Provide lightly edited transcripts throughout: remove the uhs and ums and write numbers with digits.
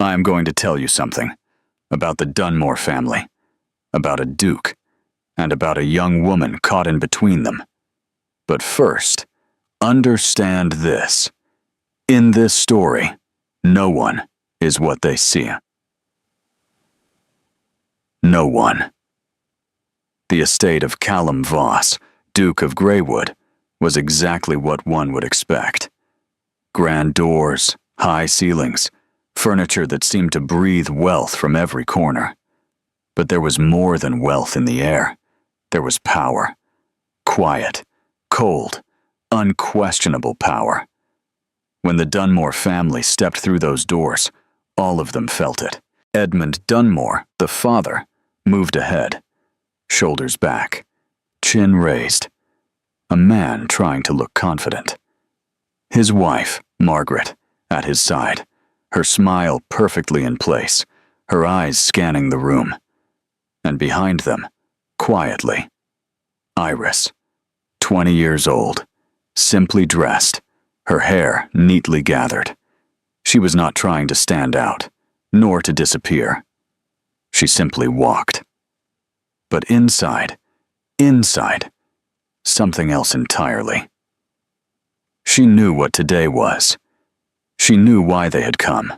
I am going to tell you something about the Dunmore family, about a duke, and about a young woman caught in between them. But first, understand this. In this story, no one is what they see. No one. The estate of Callum Voss, Duke of Greywood, was exactly what one would expect. Grand doors, high ceilings, furniture that seemed to breathe wealth from every corner. But there was more than wealth in the air. There was power. Quiet, cold, unquestionable power. When the Dunmore family stepped through those doors, all of them felt it. Edmund Dunmore, the father, moved ahead, shoulders back, chin raised, a man trying to look confident. His wife, Margaret, at his side, her smile perfectly in place, her eyes scanning the room. And behind them, quietly, Iris, 20 years old, simply dressed, her hair neatly gathered. She was not trying to stand out, nor to disappear. She simply walked. But inside, something else entirely. She knew what today was. She knew why they had come.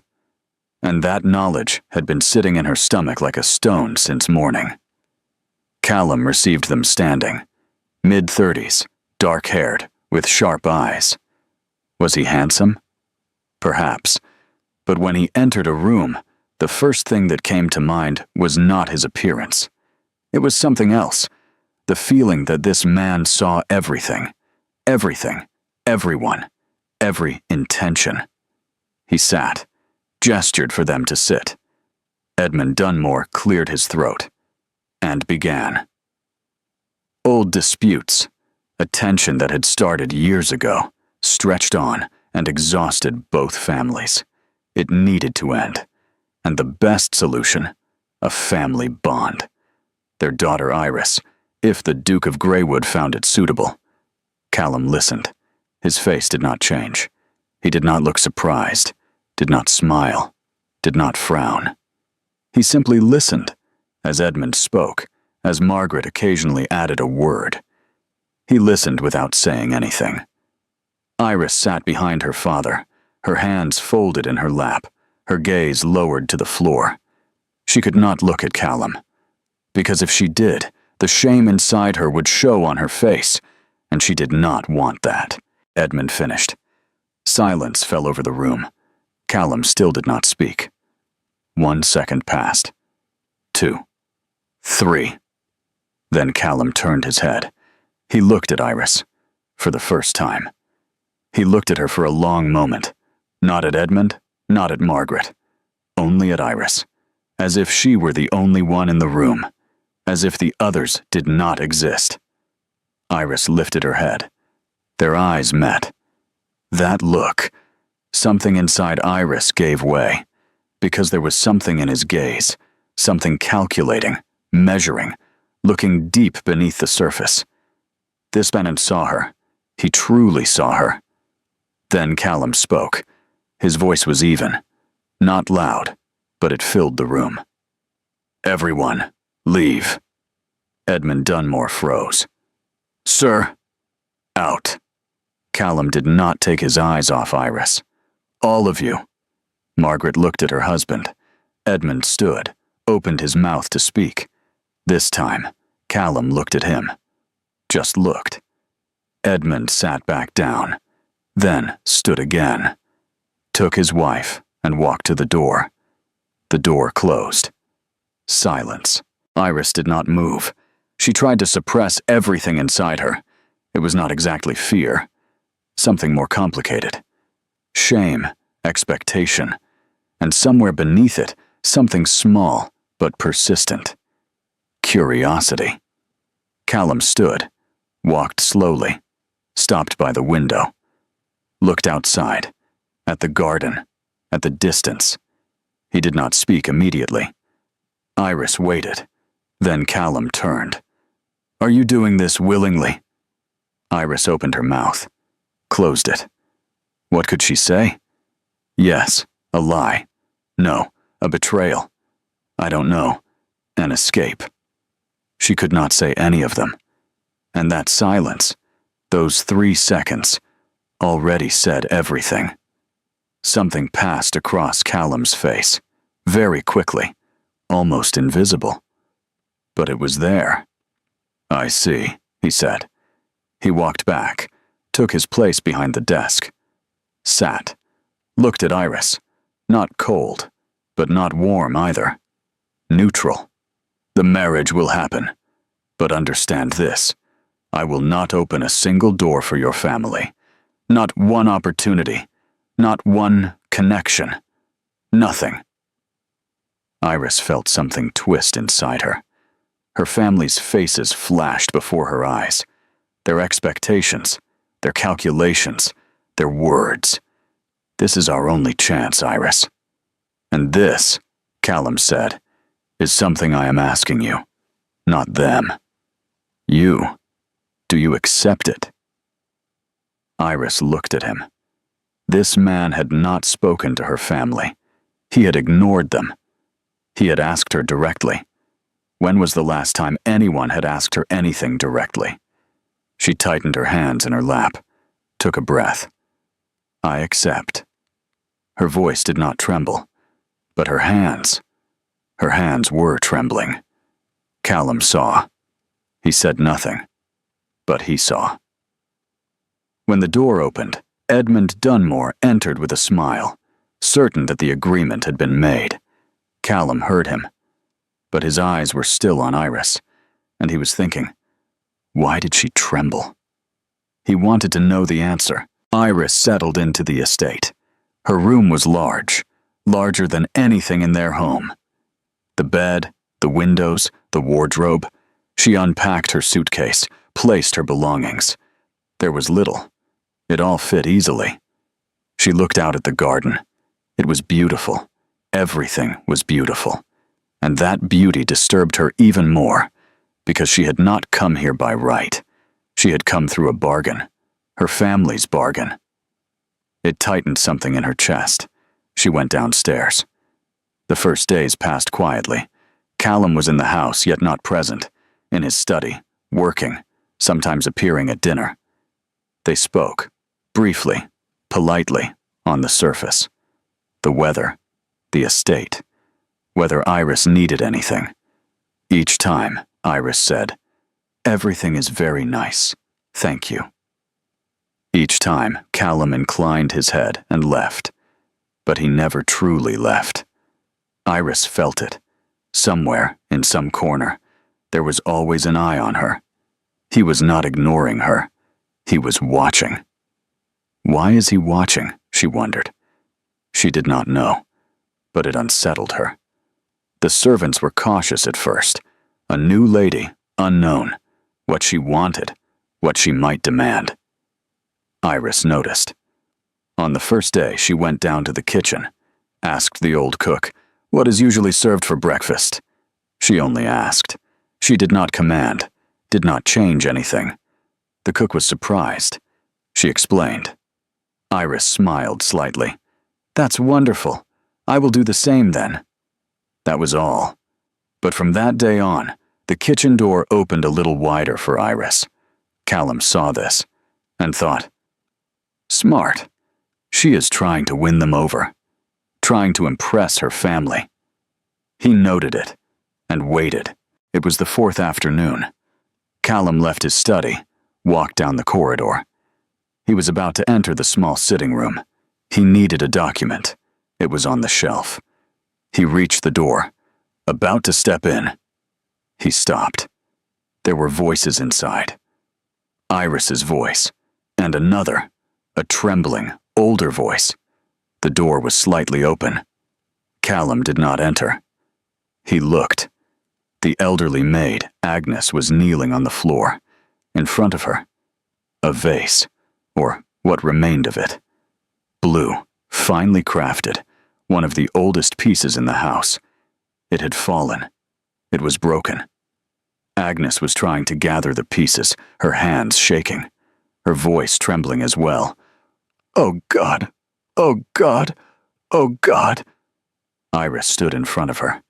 And that knowledge had been sitting in her stomach like a stone since morning. Callum received them standing, mid-30s, dark-haired, with sharp eyes. Was he handsome? Perhaps. But when he entered a room, the first thing that came to mind was not his appearance. It was something else. The feeling that this man saw everything, everyone, every intention. He sat, gestured for them to sit. Edmund Dunmore cleared his throat and began. Old disputes, a tension that had started years ago, stretched on and exhausted both families. It needed to end. And the best solution, a family bond. Their daughter Iris, if the Duke of Greywood found it suitable. Callum listened. His face did not change. He did not look surprised, did not smile, did not frown. He simply listened, as Edmund spoke, as Margaret occasionally added a word. He listened without saying anything. Iris sat behind her father, her hands folded in her lap, her gaze lowered to the floor. She could not look at Callum, because if she did, the shame inside her would show on her face, and she did not want that. Edmund finished. Silence fell over the room. Callum still did not speak. 1 second passed. 2. 3. Then Callum turned his head. He looked at Iris, for the first time. He looked at her for a long moment, not at Edmund, not at Margaret, only at Iris, as if she were the only one in the room, as if the others did not exist. Iris lifted her head. Their eyes met. That look, something inside Iris gave way, because there was something in his gaze, something calculating, measuring, looking deep beneath the surface. This man saw her. He truly saw her. Then Callum spoke. His voice was even, not loud, but it filled the room. Everyone, leave. Edmund Dunmore froze. Sir. Out. Callum did not take his eyes off Iris. All of you. Margaret looked at her husband. Edmund stood, opened his mouth to speak. This time, Callum looked at him. Just looked. Edmund sat back down, then stood again, took his wife and walked to the door. The door closed. Silence. Iris did not move. She tried to suppress everything inside her. It was not exactly fear. Something more complicated. Shame, expectation, and somewhere beneath it, something small but persistent. Curiosity. Callum stood, walked slowly, stopped by the window, looked outside, at the garden, at the distance. He did not speak immediately. Iris waited. Then Callum turned. Are you doing this willingly? Iris opened her mouth, closed it. What could she say? Yes, a lie. No, A betrayal? I don't know. An escape. She could not say any of them. And that silence, those 3 seconds, already said everything. Something passed across Callum's face, very quickly, almost invisible. But it was there. I see, he said. He walked back, took his place behind the desk, sat, looked at Iris, not cold, but not warm either. Neutral. The marriage will happen, but understand this. I will not open a single door for your family. Not one opportunity. Not one connection. Nothing. Iris felt something twist inside her. Her family's faces flashed before her eyes. Their expectations, their calculations, their words. This is our only chance, Iris. And this, Callum said, is something I am asking you, not them. You. Do you accept it? Iris looked at him. This man had not spoken to her family. He had ignored them. He had asked her directly. When was the last time anyone had asked her anything directly? She tightened her hands in her lap, took a breath. I accept. Her voice did not tremble, but her hands were trembling. Callum saw. He said nothing, but he saw. When the door opened, Edmund Dunmore entered with a smile, certain that the agreement had been made. Callum heard him, but his eyes were still on Iris, and he was thinking, why did she tremble? He wanted to know the answer. Iris settled into the estate. Her room was large, larger than anything in their home. The bed, the windows, the wardrobe. She unpacked her suitcase, placed her belongings. There was little. It all fit easily. She looked out at the garden. It was beautiful. Everything was beautiful. And that beauty disturbed her even more, because she had not come here by right. She had come through a bargain, her family's bargain. It tightened something in her chest. She went downstairs. The first days passed quietly. Callum was in the house, yet not present, in his study, working, sometimes appearing at dinner. They spoke, briefly, politely, on the surface. The weather, the estate, whether Iris needed anything. Each time, Iris said, "Everything is very nice, thank you." Each time, Callum inclined his head and left, but he never truly left. Iris felt it. Somewhere, in some corner, there was always an eye on her. He was not ignoring her. He was watching. Why is he watching? She wondered. She did not know, but it unsettled her. The servants were cautious at first. A new lady, unknown, what she wanted, what she might demand. Iris noticed. On the first day, she went down to the kitchen, asked the old cook, "What is usually served for breakfast?" She only asked. She did not command, did not change anything. The cook was surprised. She explained. Iris smiled slightly. "That's wonderful. I will do the same then." That was all. But from that day on, the kitchen door opened a little wider for Iris. Callum saw this and thought, smart. She is trying to win them over, trying to impress her family. He noted it and waited. It was the 4th afternoon. Callum left his study, walked down the corridor. He was about to enter the small sitting room. He needed a document. It was on the shelf. He reached the door, about to step in. He stopped. There were voices inside. Iris's voice, and another, a trembling, older voice. The door was slightly open. Callum did not enter. He looked. The elderly maid, Agnes, was kneeling on the floor. In front of her, a vase, or what remained of it. Blue, finely crafted, one of the oldest pieces in the house. It had fallen. It was broken. Agnes was trying to gather the pieces, her hands shaking, her voice trembling as well. "Oh God! Oh God! Oh God!" Iris stood in front of her.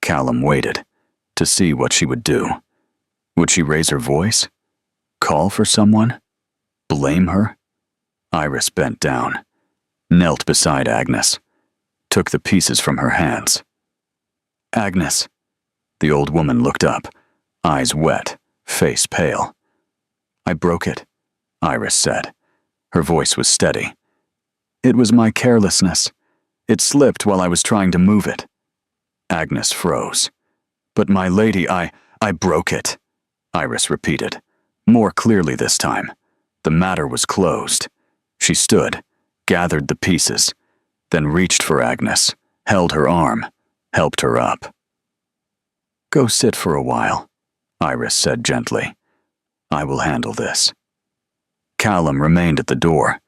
Callum waited to see what she would do. Would she raise her voice? Call for someone? Blame her? Iris bent down, knelt beside Agnes, took the pieces from her hands. Agnes. The old woman looked up, eyes wet, face pale. I broke it, Iris said. Her voice was steady. It was my carelessness. It slipped while I was trying to move it. Agnes froze. But my lady, I broke it, Iris repeated, more clearly this time. The matter was closed. She stood, gathered the pieces, then reached for Agnes, held her arm, helped her up. Go sit for a while, Iris said gently. I will handle this. Callum remained at the door.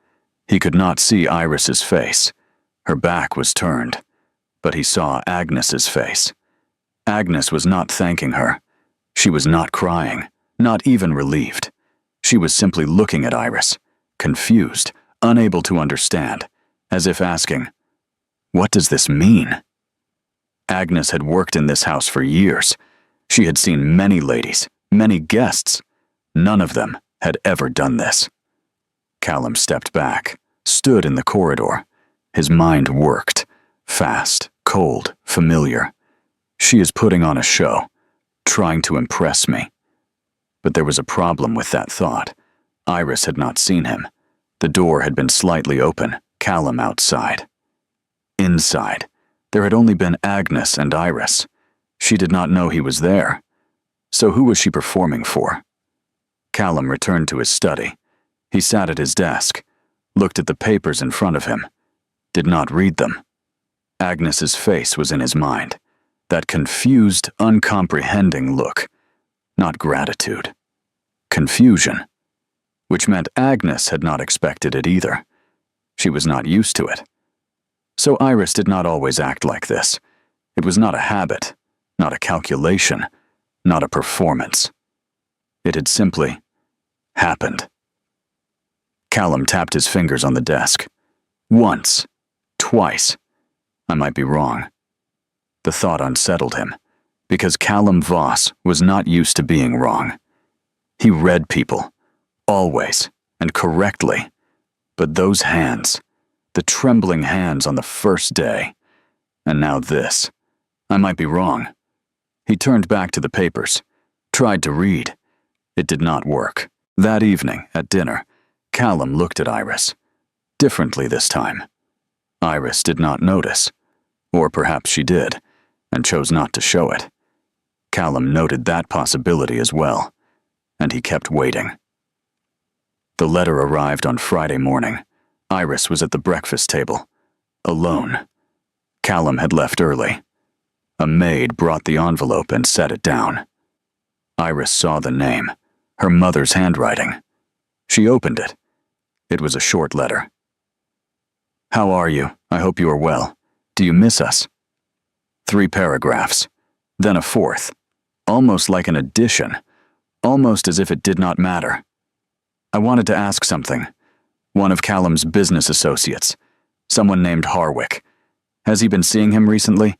He could not see Iris's face. Her back was turned, but he saw Agnes's face. Agnes was not thanking her. She was not crying, not even relieved. She was simply looking at Iris, confused, unable to understand, as if asking, what does this mean? Agnes had worked in this house for years. She had seen many ladies, many guests. None of them had ever done this. Callum stepped back, stood in the corridor. His mind worked, fast, cold, familiar. She is putting on a show, trying to impress me. But there was a problem with that thought. Iris had not seen him. The door had been slightly open, Callum outside. Inside, there had only been Agnes and Iris. She did not know he was there. So who was she performing for? Callum returned to his study. He sat at his desk, looked at the papers in front of him, did not read them. Agnes's face was in his mind, that confused, uncomprehending look. Not gratitude. Confusion. Which meant Agnes had not expected it either. She was not used to it. So Iris did not always act like this. It was not a habit, not a calculation, not a performance. It had simply happened. Callum tapped his fingers on the desk. Once. Twice. I might be wrong. The thought unsettled him, because Callum Voss was not used to being wrong. He read people, always, and correctly. But those hands, the trembling hands on the first day, and now this. I might be wrong. He turned back to the papers, tried to read. It did not work. That evening, at dinner, Callum looked at Iris. Differently this time. Iris did not notice. Or perhaps she did, and chose not to show it. Callum noted that possibility as well, and he kept waiting. The letter arrived on Friday morning. Iris was at the breakfast table, alone. Callum had left early. A maid brought the envelope and set it down. Iris saw the name, her mother's handwriting. She opened it. It was a short letter. How are you? I hope you are well. Do you miss us? 3 paragraphs, then a fourth, almost like an addition, almost as if it did not matter. I wanted to ask something. One of Callum's business associates, someone named Harwick. Has he been seeing him recently?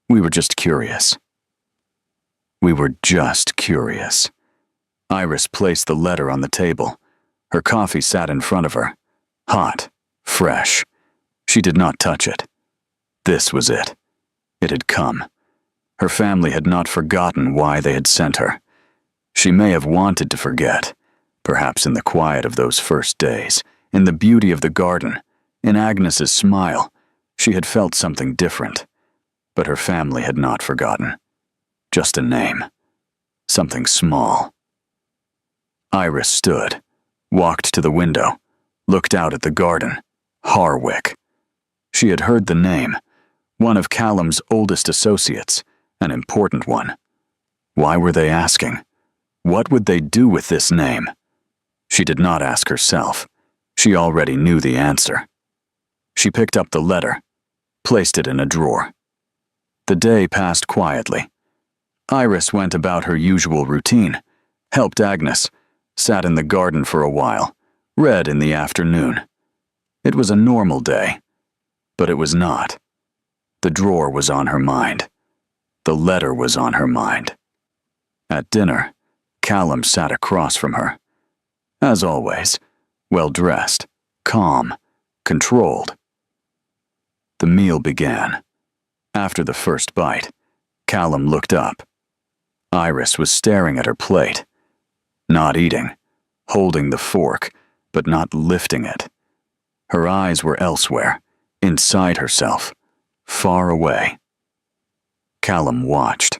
We were just curious. We were just curious. Iris placed the letter on the table. Her coffee sat in front of her, hot, fresh. She did not touch it. This was it. It had come. Her family had not forgotten why they had sent her. She may have wanted to forget, perhaps in the quiet of those first days, in the beauty of the garden, in Agnes's smile. She had felt something different, but her family had not forgotten. Just a name. Something small. Iris stood, walked to the window, looked out at the garden. Harwick. She had heard the name, one of Callum's oldest associates, an important one. Why were they asking? What would they do with this name? She did not ask herself. She already knew the answer. She picked up the letter, placed it in a drawer. The day passed quietly. Iris went about her usual routine, helped Agnes, sat in the garden for a while, read in the afternoon. It was a normal day, but it was not. The drawer was on her mind. The letter was on her mind. At dinner, Callum sat across from her. As always, well-dressed, calm, controlled. The meal began. After the first bite, Callum looked up. Iris was staring at her plate, not eating, holding the fork, but not lifting it. Her eyes were elsewhere, inside herself, far away. Callum watched.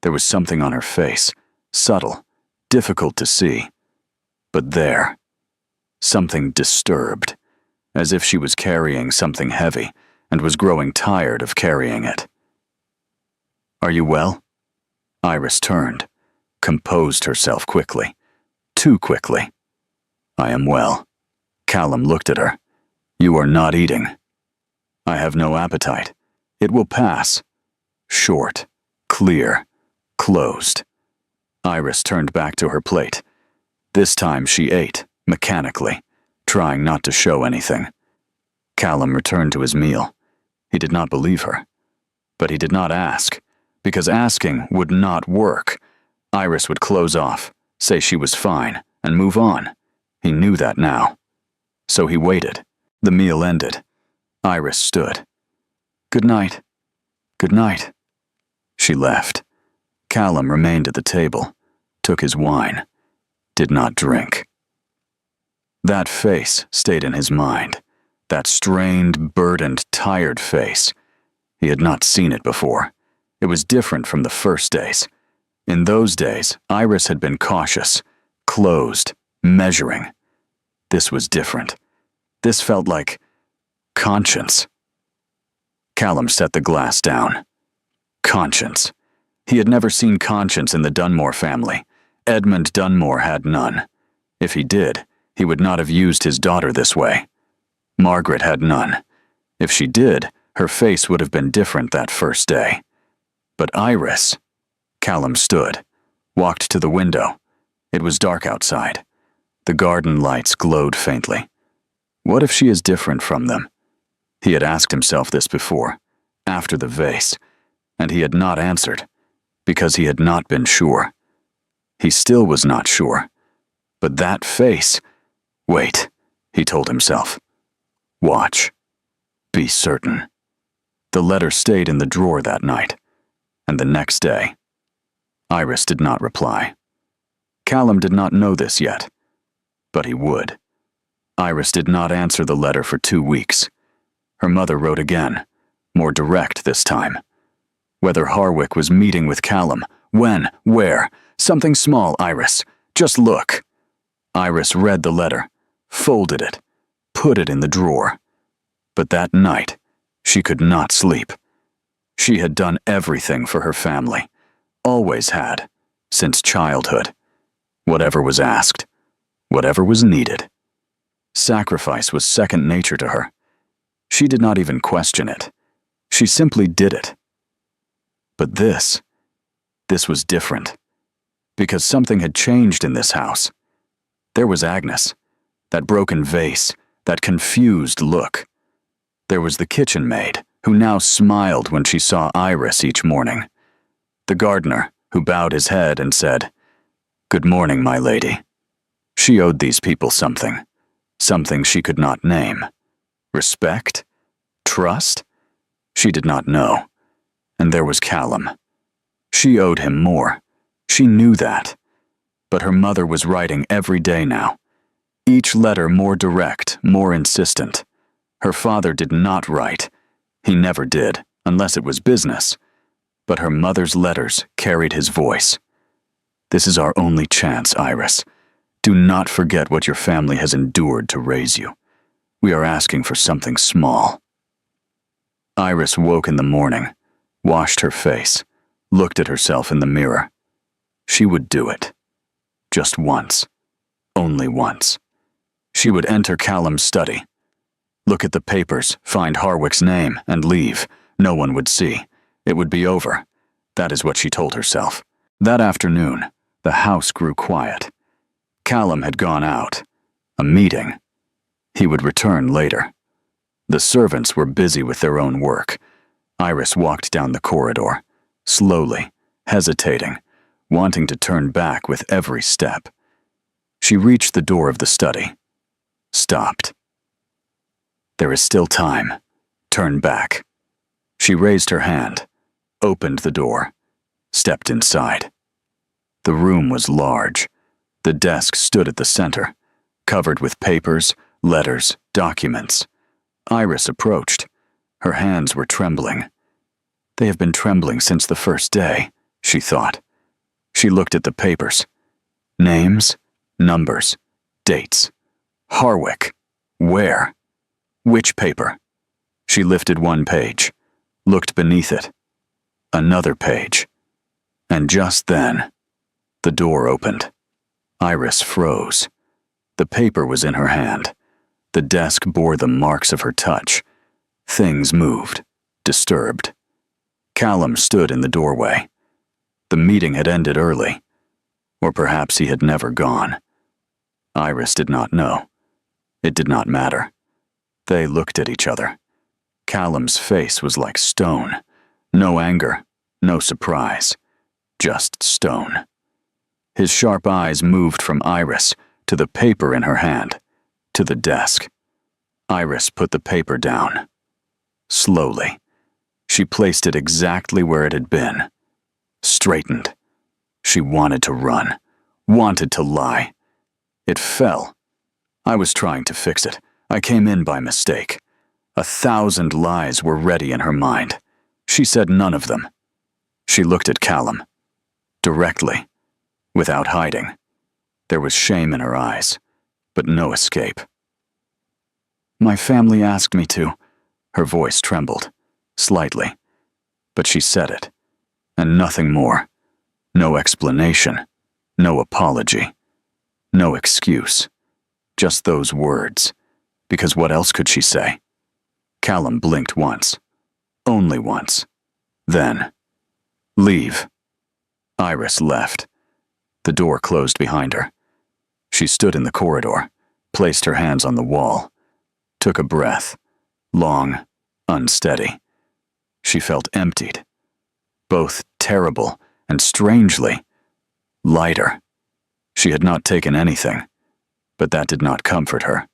There was something on her face, subtle, difficult to see. But there, something disturbed, as if she was carrying something heavy and was growing tired of carrying it. "Are you well?" Iris turned, composed herself quickly, too quickly. "I am well." Callum looked at her. "You are not eating." "I have no appetite. It will pass." Short, clear, closed. Iris turned back to her plate. This time she ate, mechanically, trying not to show anything. Callum returned to his meal. He did not believe her. But he did not ask, because asking would not work. Iris would close off, say she was fine, and move on. He knew that now. So he waited. The meal ended. Iris stood. "Good night. Good night." She left. Callum remained at the table, took his wine, did not drink. That face stayed in his mind, that strained, burdened, tired face. He had not seen it before. It was different from the first days. In those days, Iris had been cautious, closed, measuring. This was different. This felt like conscience. Callum set the glass down. Conscience. He had never seen conscience in the Dunmore family. Edmund Dunmore had none. If he did, he would not have used his daughter this way. Margaret had none. If she did, her face would have been different that first day. But Iris... Callum stood, walked to the window. It was dark outside. The garden lights glowed faintly. What if she is different from them? He had asked himself this before, after the vase, and he had not answered, because he had not been sure. He still was not sure. But that face... Wait, he told himself. Watch. Be certain. The letter stayed in the drawer that night, and the next day. Iris did not reply. Callum did not know this yet, but he would. Iris did not answer the letter for 2 weeks. Her mother wrote again, more direct this time. Whether Harwick was meeting with Callum, when, where, something small, Iris. Just look. Iris read the letter, folded it, put it in the drawer. But that night, she could not sleep. She had done everything for her family, always had, since childhood. Whatever was asked, whatever was needed. Sacrifice was second nature to her. She did not even question it. She simply did it. But this was different. Because something had changed in this house. There was Agnes, that broken vase, that confused look. There was the kitchen maid, who now smiled when she saw Iris each morning. The gardener, who bowed his head and said, "Good morning, my lady." She owed these people something. Something she could not name. Respect? Trust? She did not know. And there was Callum. She owed him more. She knew that. But her mother was writing every day now. Each letter more direct, more insistent. Her father did not write. He never did, unless it was business. But her mother's letters carried his voice. "This is our only chance, Iris. Do not forget what your family has endured to raise you. We are asking for something small." Iris woke in the morning, washed her face, looked at herself in the mirror. She would do it. Just once. Only once. She would enter Callum's study. Look at the papers, find Harwick's name, and leave. No one would see. It would be over. That is what she told herself. That afternoon, the house grew quiet. Callum had gone out. A meeting. He would return later. The servants were busy with their own work. Iris walked down the corridor, slowly, hesitating, wanting to turn back with every step. She reached the door of the study. Stopped. There is still time. Turn back. She raised her hand, opened the door, stepped inside. The room was large. The desk stood at the center, covered with papers, letters, documents. Iris approached. Her hands were trembling. They have been trembling since the first day, she thought. She looked at the papers. Names, numbers, dates. Harwick. Where? Which paper? She lifted one page, looked beneath it. Another page. And just then, the door opened. Iris froze. The paper was in her hand. The desk bore the marks of her touch. Things moved, disturbed. Callum stood in the doorway. The meeting had ended early. Or perhaps he had never gone. Iris did not know. It did not matter. They looked at each other. Callum's face was like stone. No anger, no surprise. Just stone. His sharp eyes moved from Iris to the paper in her hand, to the desk. Iris put the paper down. Slowly. She placed it exactly where it had been. Straightened. She wanted to run, wanted to lie. It fell. I was trying to fix it. I came in by mistake. 1,000 lies were ready in her mind. She said none of them. She looked at Callum. Directly. Without hiding. There was shame in her eyes, but no escape. My family asked me to. Her voice trembled, slightly. But she said it, and nothing more. No explanation, no apology, no excuse. Just those words, because what else could she say? Callum blinked once, only once. Then, leave. Iris left. The door closed behind her. She stood in the corridor, placed her hands on the wall, took a breath, long, unsteady. She felt emptied, both terrible and strangely lighter. She had not taken anything, but that did not comfort her.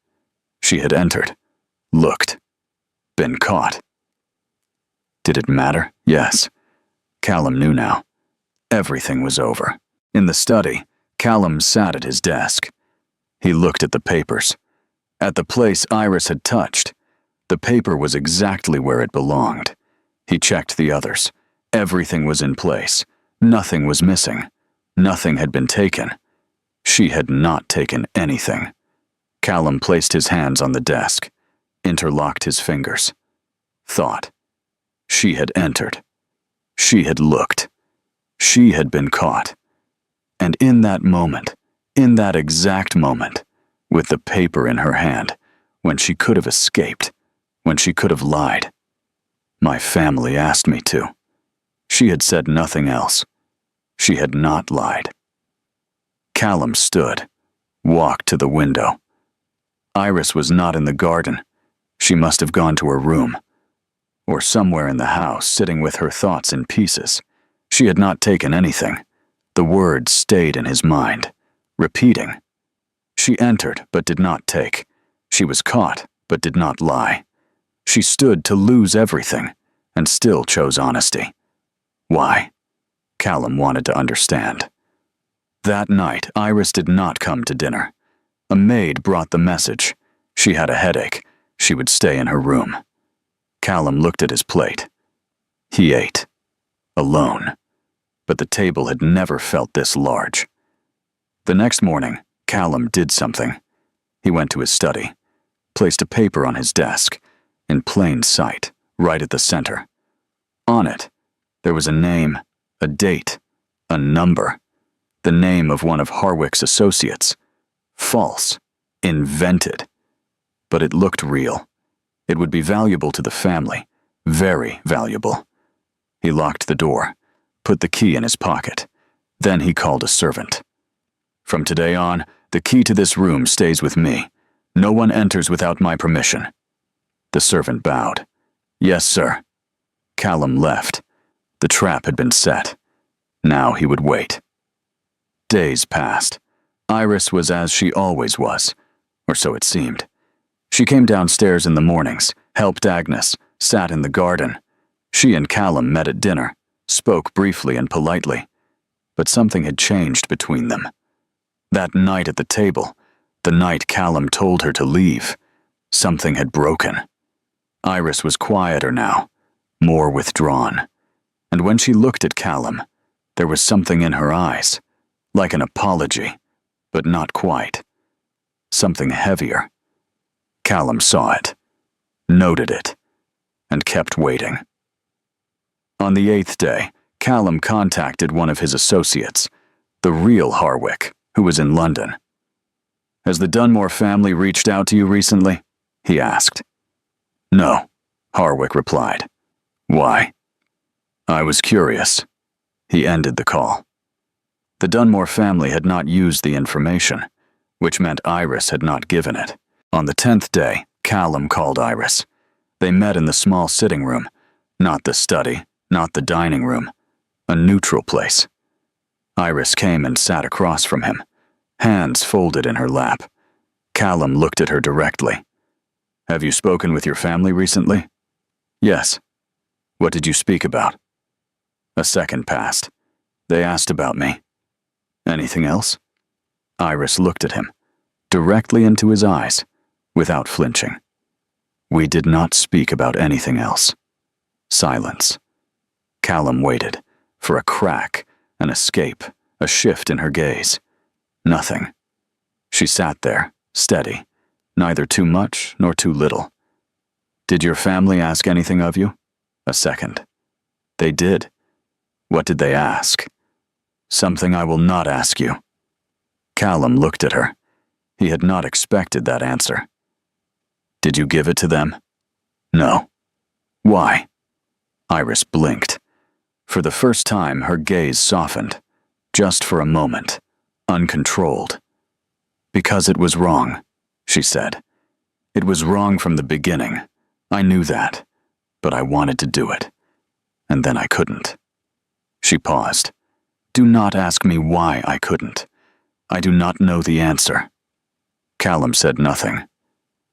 She had entered, looked, been caught. Did it matter? Yes. Callum knew now. Everything was over. In the study, Callum sat at his desk. He looked at the papers. At the place Iris had touched, the paper was exactly where it belonged. He checked the others. Everything was in place. Nothing was missing. Nothing had been taken. She had not taken anything. Callum placed his hands on the desk, interlocked his fingers. Thought. She had entered. She had looked. She had been caught. And in that moment, in that exact moment, with the paper in her hand, when she could have escaped, when she could have lied. My family asked me to. She had said nothing else. She had not lied. Callum stood, walked to the window. Iris was not in the garden. She must have gone to her room. Or somewhere in the house, sitting with her thoughts in pieces. She had not taken anything. The words stayed in his mind, repeating. She entered, but did not take. She was caught, but did not lie. She stood to lose everything, and still chose honesty. Why? Callum wanted to understand. That night, Iris did not come to dinner. A maid brought the message. She had a headache. She would stay in her room. Callum looked at his plate. He ate. Alone. But the table had never felt this large. The next morning, Callum did something. He went to his study, placed a paper on his desk, in plain sight, right at the center. On it, there was a name, a date, a number, the name of one of Harwick's associates. False. Invented. But it looked real. It would be valuable to the family. Very valuable. He locked the door, put the key in his pocket. Then he called a servant. From today on, the key to this room stays with me. No one enters without my permission. The servant bowed. Yes, sir. Callum left. The trap had been set. Now he would wait. Days passed. Iris was as she always was, or so it seemed. She came downstairs in the mornings, helped Agnes, sat in the garden. She and Callum met at dinner, spoke briefly and politely, but something had changed between them. That night at the table, the night Callum told her to leave, something had broken. Iris was quieter now, more withdrawn, and when she looked at Callum, there was something in her eyes, like an apology, but not quite. Something heavier. Callum saw it, noted it, and kept waiting. On the 8th day, Callum contacted one of his associates, the real Harwick, who was in London. "Has the Dunmore family reached out to you recently?" he asked. "No," Harwick replied. "Why?" "I was curious." He ended the call. The Dunmore family had not used the information, which meant Iris had not given it. On the 10th day, Callum called Iris. They met in the small sitting room, not the study, not the dining room, a neutral place. Iris came and sat across from him, hands folded in her lap. Callum looked at her directly. "Have you spoken with your family recently?" "Yes." "What did you speak about?" A second passed. "They asked about me." "Anything else?" Iris looked at him, directly into his eyes, without flinching. "We did not speak about anything else." Silence. Callum waited, for a crack, an escape, a shift in her gaze. Nothing. She sat there, steady, neither too much nor too little. "Did your family ask anything of you?" A second. "They did." "What did they ask?" "Something I will not ask you." Callum looked at her. He had not expected that answer. "Did you give it to them?" "No." "Why?" Iris blinked. For the first time, her gaze softened, just for a moment, uncontrolled. "Because it was wrong," she said. "It was wrong from the beginning. I knew that, but I wanted to do it. And then I couldn't." She paused. "Do not ask me why I couldn't. I do not know the answer." Callum said nothing.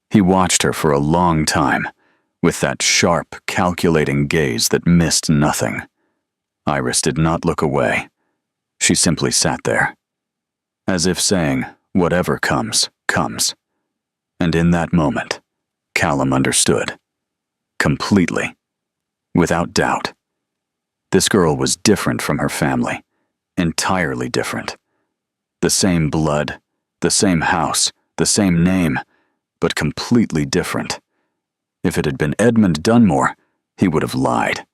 He watched her for a long time, with that sharp, calculating gaze that missed nothing. Iris did not look away. She simply sat there, as if saying, whatever comes, comes. And in that moment, Callum understood. Completely. Without doubt. This girl was different from her family. Entirely different. The same blood, the same house, the same name, but completely different. If it had been Edmund Dunmore, he would have lied.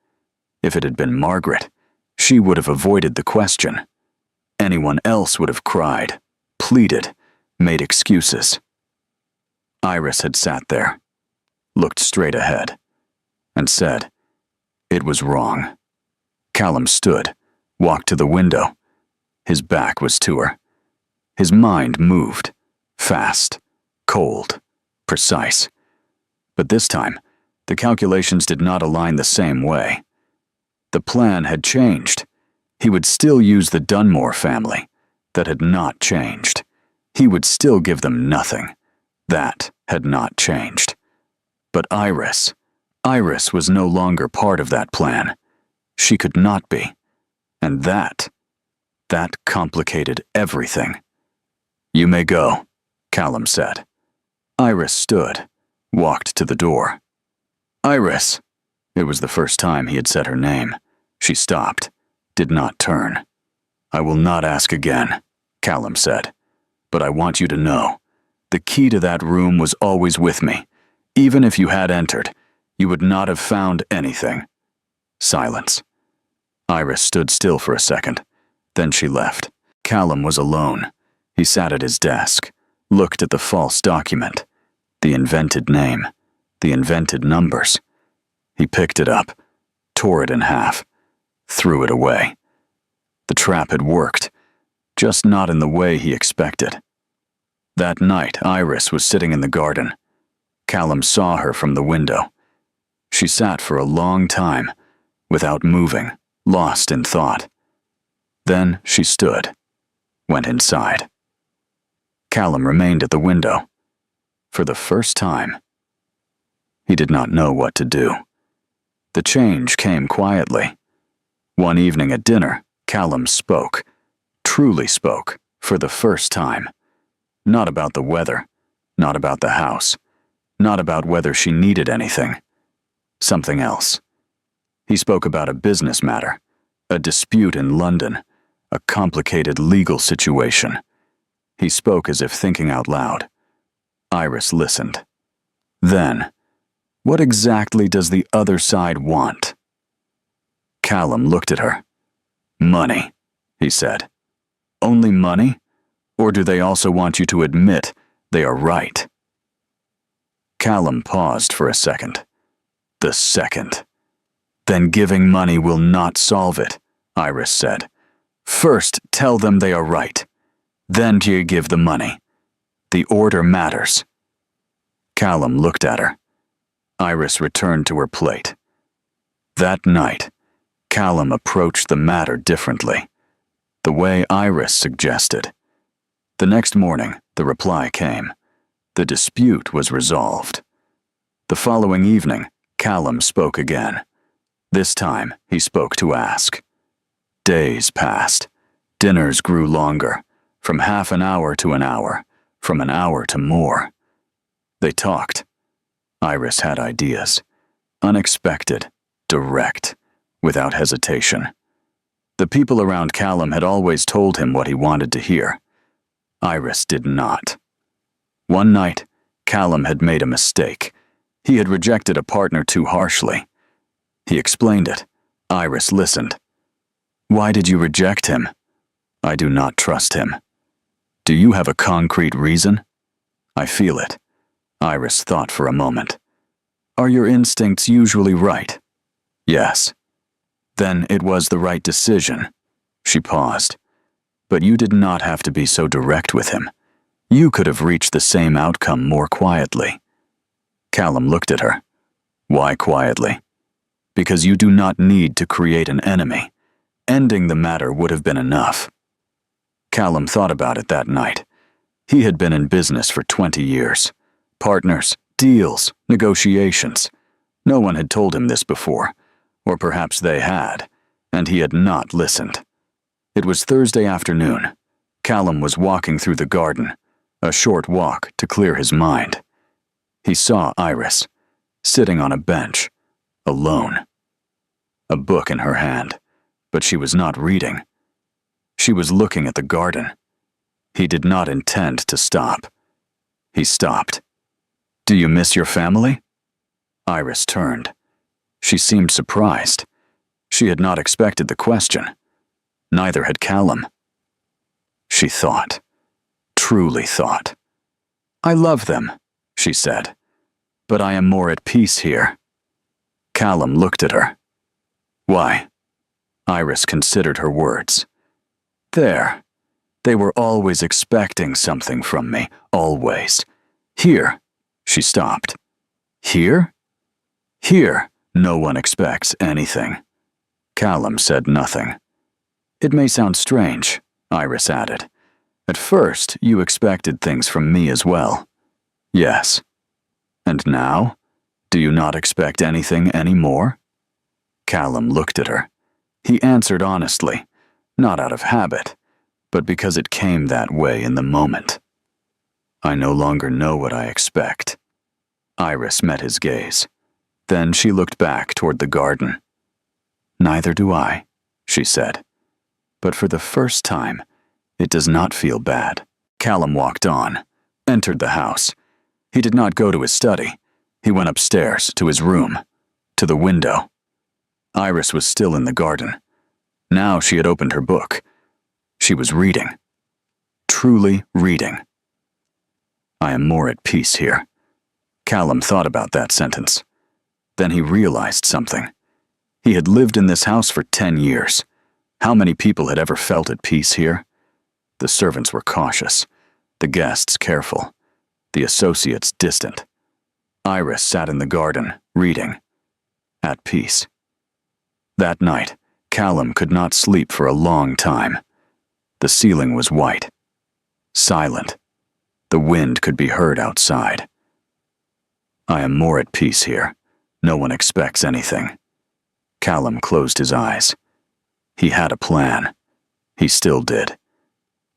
If it had been Margaret, she would have avoided the question. Anyone else would have cried, pleaded, made excuses. Iris had sat there, looked straight ahead, and said, "It was wrong." Callum stood, walked to the window. His back was to her. His mind moved, fast, cold, precise. But this time, the calculations did not align the same way. The plan had changed. He would still use the Dunmore family. That had not changed. He would still give them nothing. That had not changed. But Iris was no longer part of that plan. She could not be. And that complicated everything. "You may go," Callum said. Iris stood, walked to the door. "Iris." It was the first time he had said her name. She stopped, did not turn. "I will not ask again," Callum said. "But I want you to know, the key to that room was always with me. Even if you had entered, you would not have found anything." Silence. Iris stood still for a second. Then she left. Callum was alone. He sat at his desk, looked at the false document, the invented name, the invented numbers. He picked it up, tore it in half, threw it away. The trap had worked, just not in the way he expected. That night, Iris was sitting in the garden. Callum saw her from the window. She sat for a long time, without moving, lost in thought. Then she stood, went inside. Callum remained at the window. For the first time, he did not know what to do. The change came quietly. One evening at dinner, Callum spoke, truly spoke, for the first time. Not about the weather, not about the house, not about whether she needed anything. Something else. He spoke about a business matter, a dispute in London, a complicated legal situation. He spoke as if thinking out loud. Iris listened. Then, what exactly does the other side want? Callum looked at her. Money, he said. Only money? Or do they also want you to admit they are right? Callum paused for a second. The second. Then giving money will not solve it, Iris said. First, tell them they are right. Then do you give the money. The order matters. Callum looked at her. Iris returned to her plate. That night, Callum approached the matter differently, the way Iris suggested. The next morning, the reply came. The dispute was resolved. The following evening, Callum spoke again. This time, he spoke to ask. Days passed. Dinners grew longer, from half an hour to an hour, from an hour to more. They talked. Iris had ideas. Unexpected, direct, without hesitation. The people around Callum had always told him what he wanted to hear. Iris did not. One night, Callum had made a mistake. He had rejected a partner too harshly. He explained it. Iris listened. Why did you reject him? I do not trust him. Do you have a concrete reason? I feel it. Iris thought for a moment. Are your instincts usually right? Yes. Then it was the right decision. She paused. But you did not have to be so direct with him. You could have reached the same outcome more quietly. Callum looked at her. Why quietly? Because you do not need to create an enemy. Ending the matter would have been enough. Callum thought about it that night. He had been in business for 20 years. Partners, deals, negotiations. No one had told him this before, or perhaps they had, and he had not listened. It was Thursday afternoon. Callum was walking through the garden, a short walk to clear his mind. He saw Iris, sitting on a bench, alone. A book in her hand, but she was not reading. She was looking at the garden. He did not intend to stop. He stopped. Do you miss your family? Iris turned. She seemed surprised. She had not expected the question. Neither had Callum. She thought. Truly thought. I love them, she said. But I am more at peace here. Callum looked at her. Why? Iris considered her words. There. They were always expecting something from me, always. Here. She stopped. Here? Here, no one expects anything. Callum said nothing. It may sound strange, Iris added. At first, you expected things from me as well. Yes. And now? Do you not expect anything anymore? Callum looked at her. He answered honestly, not out of habit, but because it came that way in the moment. I no longer know what I expect. Iris met his gaze. Then she looked back toward the garden. Neither do I, she said. But for the first time, it does not feel bad. Callum walked on, entered the house. He did not go to his study. He went upstairs to his room, to the window. Iris was still in the garden. Now she had opened her book. She was reading. Truly reading. I am more at peace here. Callum thought about that sentence. Then he realized something. He had lived in this house for 10 years. How many people had ever felt at peace here? The servants were cautious, the guests careful, the associates distant. Iris sat in the garden, reading. At peace. That night, Callum could not sleep for a long time. The ceiling was white, silent. The wind could be heard outside. I am more at peace here. No one expects anything. Callum closed his eyes. He had a plan. He still did.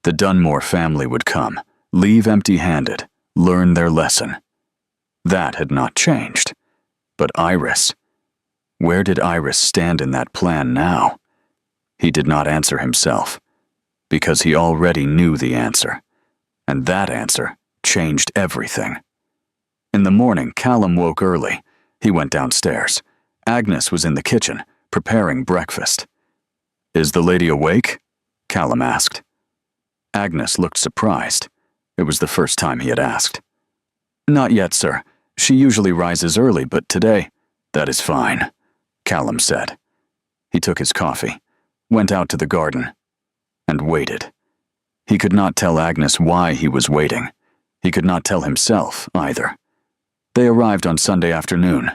The Dunmore family would come, leave empty-handed, learn their lesson. That had not changed. But Iris, where did Iris stand in that plan now? He did not answer himself, because he already knew the answer, and that answer changed everything. In the morning, Callum woke early. He went downstairs. Agnes was in the kitchen, preparing breakfast. "Is the lady awake?" Callum asked. Agnes looked surprised. It was the first time he had asked. "Not yet, sir. She usually rises early, but today—" "That is fine," Callum said. He took his coffee, went out to the garden, and waited. He could not tell Agnes why he was waiting. He could not tell himself, either. They arrived on Sunday afternoon.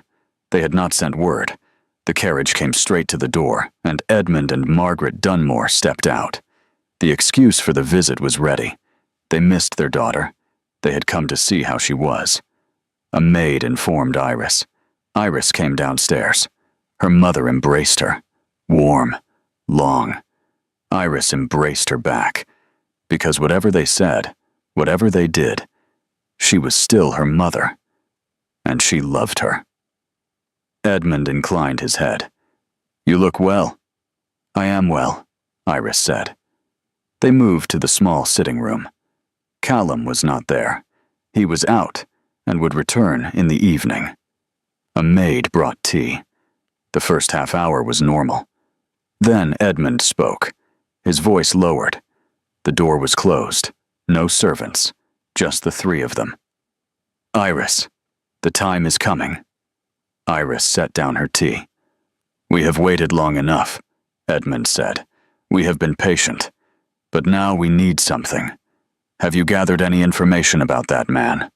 They had not sent word. The carriage came straight to the door, and Edmund and Margaret Dunmore stepped out. The excuse for the visit was ready. They missed their daughter. They had come to see how she was. A maid informed Iris. Iris came downstairs. Her mother embraced her. Warm, long. Iris embraced her back. Because whatever they said, whatever they did, she was still her mother. And she loved her. Edmund inclined his head. "You look well." "I am well," Iris said. They moved to the small sitting room. Callum was not there. He was out and would return in the evening. A maid brought tea. The first half hour was normal. Then Edmund spoke. His voice lowered. The door was closed. No servants. Just the three of them. "Iris, the time is coming." Iris set down her tea. "We have waited long enough," Edmund said. "We have been patient. But now we need something. Have you gathered any information about that man?"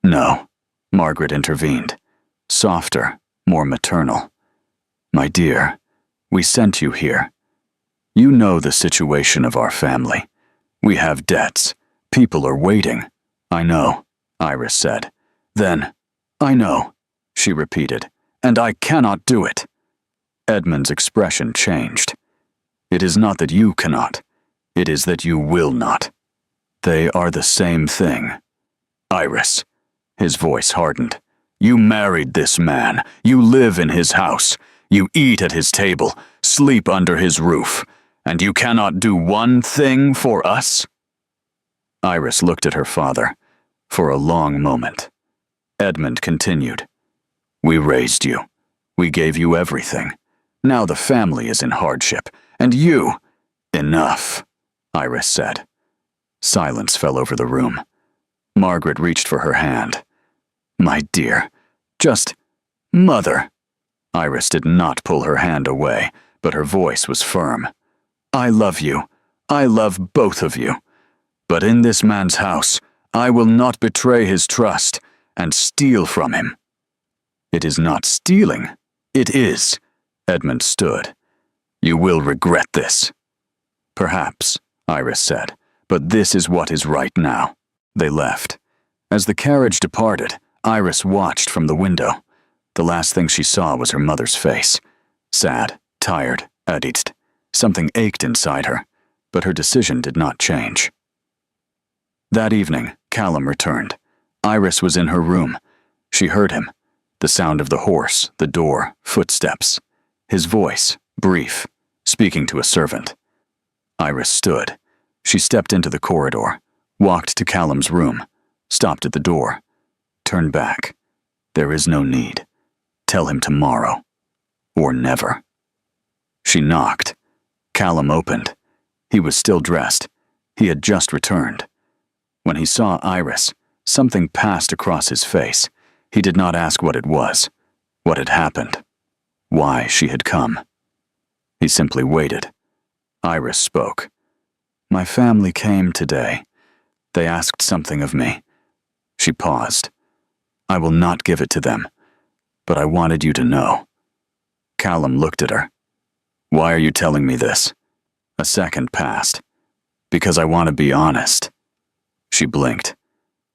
"No," Margaret intervened. Softer, more maternal. "My dear, we sent you here. You know the situation of our family. We have debts. People are waiting." "I know," Iris said. Then, "I know," she repeated, "and I cannot do it." Edmund's expression changed. "It is not that you cannot. It is that you will not. They are the same thing." "Iris," his voice hardened, "you married this man. You live in his house. You eat at his table, sleep under his roof, and you cannot do one thing for us?" Iris looked at her father for a long moment. Edmund continued, "We raised you. We gave you everything. Now the family is in hardship, and you—" "Enough," Iris said. Silence fell over the room. Margaret reached for her hand. "My dear, just— Mother." Iris did not pull her hand away, but her voice was firm. "I love you. I love both of you. But in this man's house, I will not betray his trust and steal from him." "It is not stealing. It is." Edmund stood. "You will regret this." "Perhaps," Iris said, "but this is what is right now." They left. As the carriage departed, Iris watched from the window. The last thing she saw was her mother's face. Sad, tired, agitated. Something ached inside her, but her decision did not change. That evening, Callum returned. Iris was in her room. She heard him. The sound of the horse, the door, footsteps. His voice, brief, speaking to a servant. Iris stood. She stepped into the corridor, walked to Callum's room, stopped at the door, turned back. "There is no need. Tell him tomorrow. Or never." She knocked. Callum opened. He was still dressed. He had just returned. When he saw Iris, something passed across his face. He did not ask what it was, what had happened, why she had come. He simply waited. Iris spoke. "My family came today. They asked something of me." She paused. "I will not give it to them, but I wanted you to know." Callum looked at her. Why are you telling me this? A second passed. Because I want to be honest. She blinked.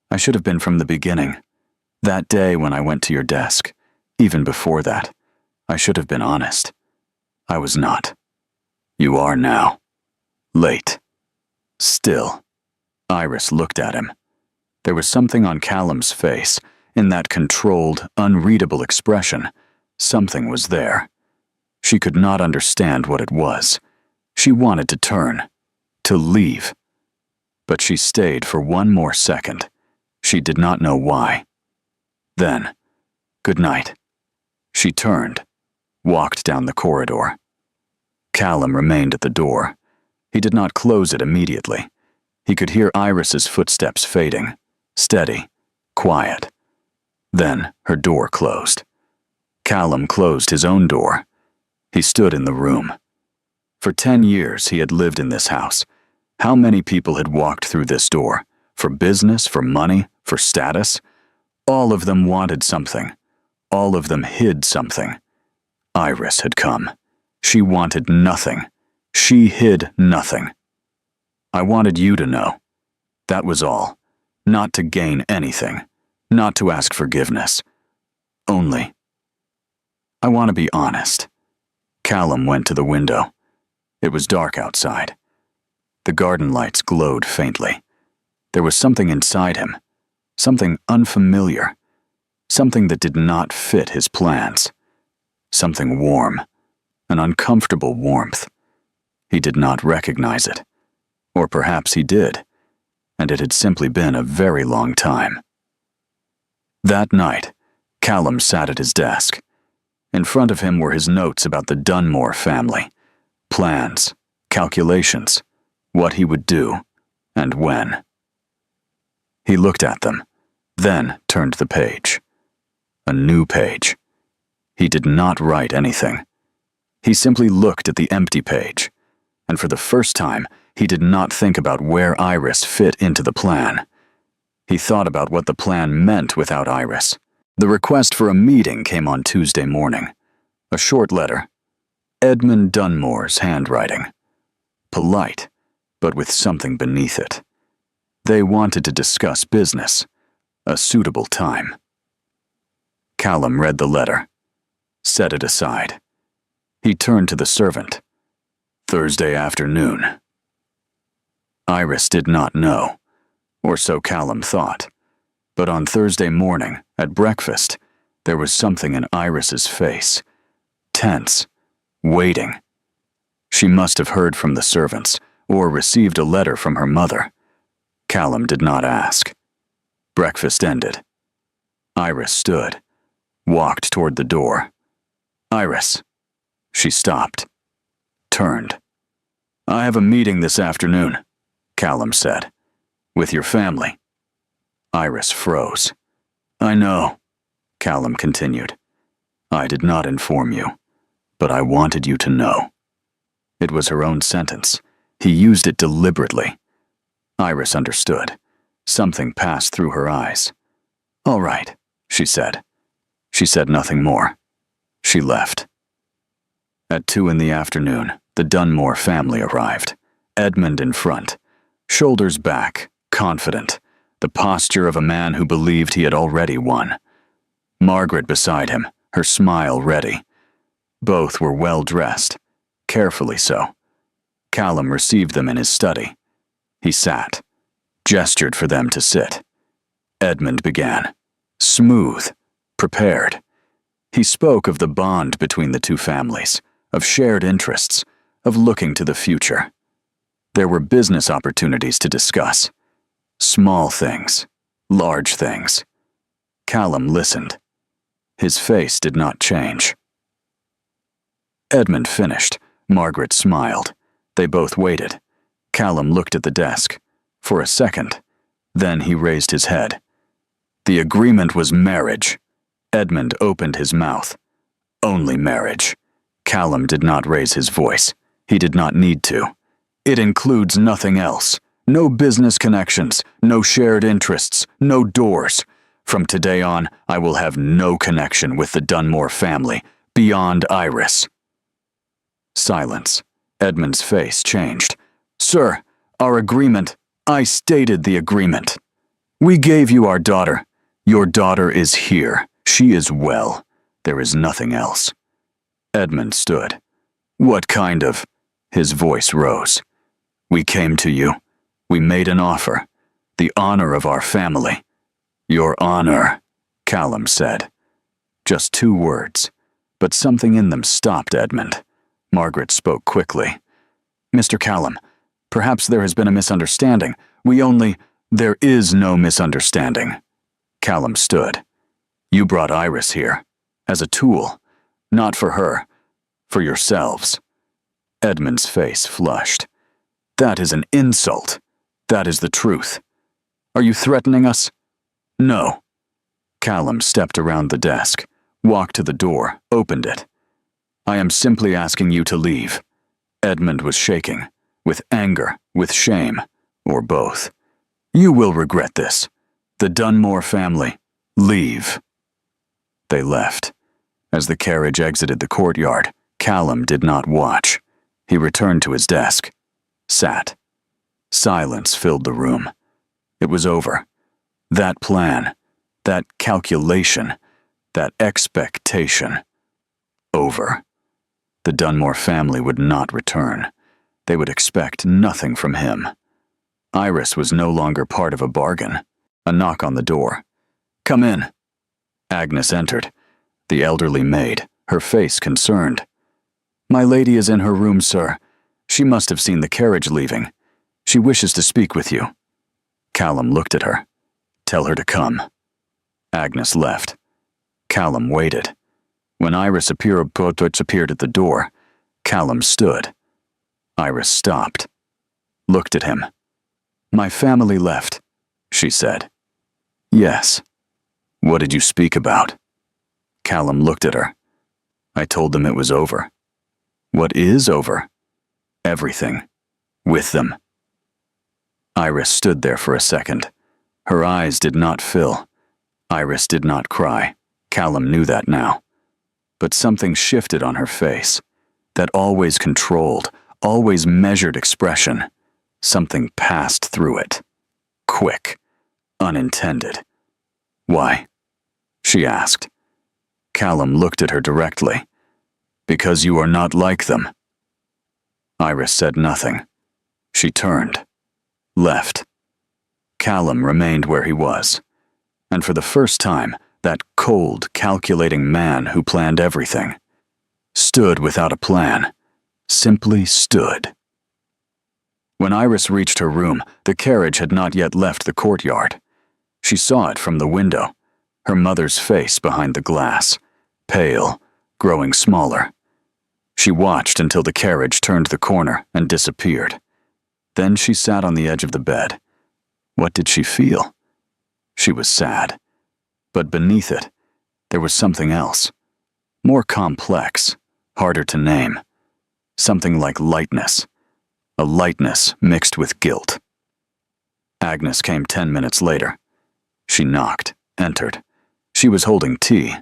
I should have been from the beginning. That day when I went to your desk, even before that, I should have been honest. I was not. You are now. Late. Still. Iris looked at him. There was something on Callum's face, in that controlled, unreadable expression. Something was there. She could not understand what it was. She wanted to turn, to leave. But she stayed for one more second. She did not know why. Then, good night. She turned, walked down the corridor. Callum remained at the door. He did not close it immediately. He could hear Iris's footsteps fading, steady, quiet. Then her door closed. Callum closed his own door. He stood in the room. For 10 years he had lived in this house. How many people had walked through this door? For business, for money, for status? All of them wanted something. All of them hid something. Iris had come. She wanted nothing. She hid nothing. I wanted you to know. That was all. Not to gain anything. Not to ask forgiveness. Only. I want to be honest. Callum went to the window. It was dark outside. The garden lights glowed faintly. There was something inside him. Something unfamiliar. Something that did not fit his plans. Something warm. An uncomfortable warmth. He did not recognize it. Or perhaps he did, and it had simply been a very long time. That night, Callum sat at his desk. In front of him were his notes about the Dunmore family. Plans, calculations, what he would do, and when. He looked at them, then turned the page. A new page. He did not write anything. He simply looked at the empty page, and for the first time, he did not think about where Iris fit into the plan. He thought about what the plan meant without Iris. The request for a meeting came on Tuesday morning. A short letter. Edmund Dunmore's handwriting. Polite, but with something beneath it. They wanted to discuss business. A suitable time. Callum read the letter. Set it aside. He turned to the servant. Thursday afternoon. Iris did not know, or so Callum thought. But on Thursday morning, at breakfast, there was something in Iris's face. Tense. Waiting. She must have heard from the servants, or received a letter from her mother. Callum did not ask. Breakfast ended. Iris stood, walked toward the door. Iris. She stopped. Turned. I have a meeting this afternoon, Callum said. With your family. Iris froze. I know, Callum continued. I did not inform you, but I wanted you to know. It was her own sentence. He used it deliberately. Iris understood. Something passed through her eyes. All right, she said. She said nothing more. She left. At 2 p.m, the Dunmore family arrived. Edmund in front, shoulders back, confident, the posture of a man who believed he had already won. Margaret beside him, her smile ready. Both were well dressed, carefully so. Callum received them in his study. He sat, gestured for them to sit. Edmund began, smooth, prepared. He spoke of the bond between the two families, of shared interests, of looking to the future. There were business opportunities to discuss. Small things, large things. Callum listened. His face did not change. Edmund finished. Margaret smiled. They both waited. Callum looked at the desk. For a second. Then he raised his head. The agreement was marriage. Edmund opened his mouth. Only marriage. Callum did not raise his voice. He did not need to. It includes nothing else. No business connections, no shared interests, no doors. From today on, I will have no connection with the Dunmore family, beyond Iris. Silence. Edmund's face changed. Sir, our agreement. I stated the agreement. We gave you our daughter. Your daughter is here. She is well. There is nothing else. Edmund stood. What kind of? His voice rose. We came to you. We made an offer. The honor of our family. Your honor, Callum said. Just 2 words, but something in them stopped Edmund. Margaret spoke quickly. Mr. Callum, perhaps there has been a misunderstanding. There is no misunderstanding. Callum stood. You brought Iris here, as a tool, not for her, for yourselves. Edmund's face flushed. That is an insult. That is the truth. Are you threatening us? No. Callum stepped around the desk, walked to the door, opened it. I am simply asking you to leave. Edmund was shaking, with anger, with shame, or both. You will regret this. The Dunmore family. Leave. They left. As the carriage exited the courtyard, Callum did not watch. He returned to his desk. Sat. Silence filled the room. It was over. That plan, that calculation, that expectation. Over. The Dunmore family would not return. They would expect nothing from him. Iris was no longer part of a bargain. A knock on the door. Come in. Agnes entered. The elderly maid, her face concerned. My lady is in her room, sir. She must have seen the carriage leaving. She wishes to speak with you. Callum looked at her. Tell her to come. Agnes left. Callum waited. When Iris appeared at the door, Callum stood. Iris stopped. Looked at him. My family left, she said. Yes. What did you speak about? Callum looked at her. I told them it was over. What is over? Everything. With them. Iris stood there for a second. Her eyes did not fill. Iris did not cry. Callum knew that now. But something shifted on her face. That always controlled, always measured expression. Something passed through it. Quick. Unintended. Why? She asked. Callum looked at her directly. Because you are not like them. Iris said nothing. She turned. Left. Callum remained where he was. And for the first time, that cold, calculating man who planned everything stood without a plan. Simply stood. When Iris reached her room, the carriage had not yet left the courtyard. She saw it from the window, her mother's face behind the glass, pale, growing smaller. She watched until the carriage turned the corner and disappeared. Then she sat on the edge of the bed. What did she feel? She was sad. But beneath it, there was something else. More complex, harder to name. Something like lightness. A lightness mixed with guilt. Agnes came 10 minutes later. She knocked, entered. She was holding tea.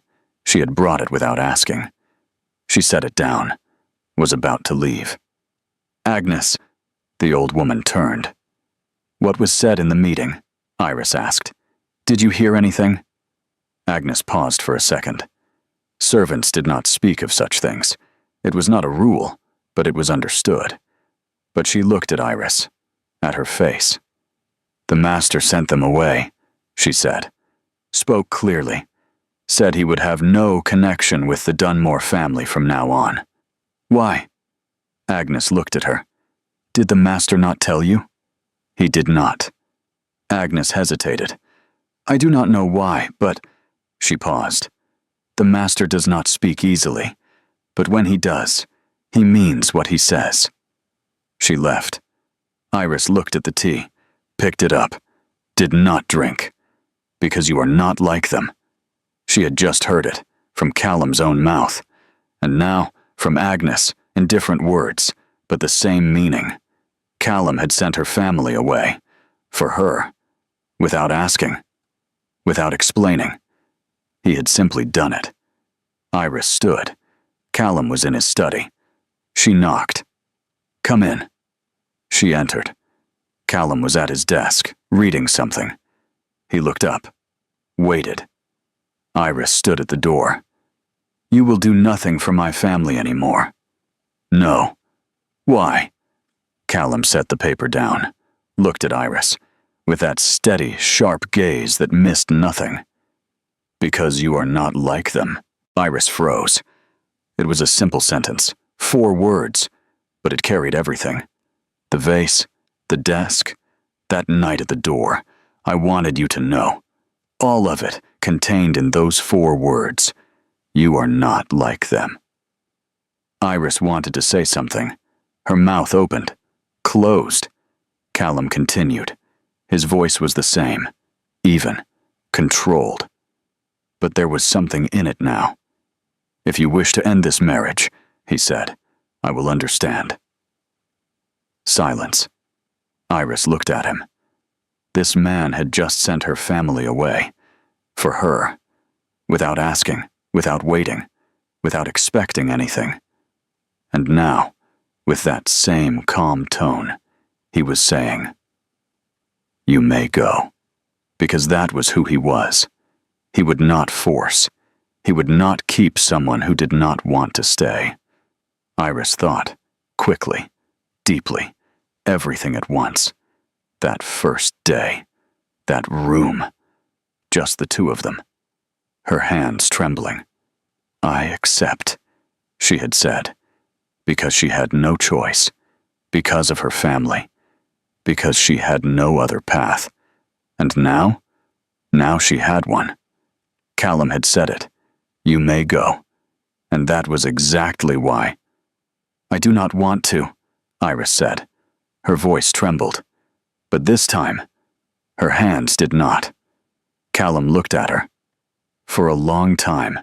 She had brought it without asking. She set it down, was about to leave. Agnes, the old woman turned. What was said in the meeting? Iris asked. Did you hear anything? Agnes paused for a second. Servants did not speak of such things. It was not a rule, but it was understood. But she looked at Iris, at her face. The master sent them away, she said. Spoke clearly. Said he would have no connection with the Dunmore family from now on. Why? Agnes looked at her. Did the master not tell you? He did not. Agnes hesitated. I do not know why, but... She paused. The master does not speak easily, but when he does, he means what he says. She left. Iris looked at the tea, picked it up, did not drink. Because you are not like them. She had just heard it, from Callum's own mouth, and now from Agnes, in different words, but the same meaning. Callum had sent her family away, for her, without asking, without explaining. He had simply done it. Iris stood. Callum was in his study. She knocked. "Come in." She entered. Callum was at his desk, reading something. He looked up, waited. Iris stood at the door. "You will do nothing for my family anymore." "No." "Why?" Callum set the paper down, looked at Iris, with that steady, sharp gaze that missed nothing. "Because you are not like them." Iris froze. It was a simple sentence, 4 words, but it carried everything. The vase, the desk, that night at the door. I wanted you to know. All of it contained in those 4 words. You are not like them. Iris wanted to say something. Her mouth opened, closed. Callum continued. His voice was the same, even, controlled. But there was something in it now. "If you wish to end this marriage," he said, "I will understand." Silence. Iris looked at him. This man had just sent her family away. For her. Without asking, without waiting, without expecting anything. And now, with that same calm tone, he was saying, "You may go." Because that was who he was. He would not force. He would not keep someone who did not want to stay. Iris thought, quickly, deeply, everything at once. That first day. That room. Just the 2 of them. Her hands trembling. "I accept," she had said, because she had no choice, because of her family, because she had no other path. And now? Now she had one. Callum had said it. "You may go." And that was exactly why. "I do not want to," Iris said. Her voice trembled. But this time, her hands did not. Callum looked at her. For a long time,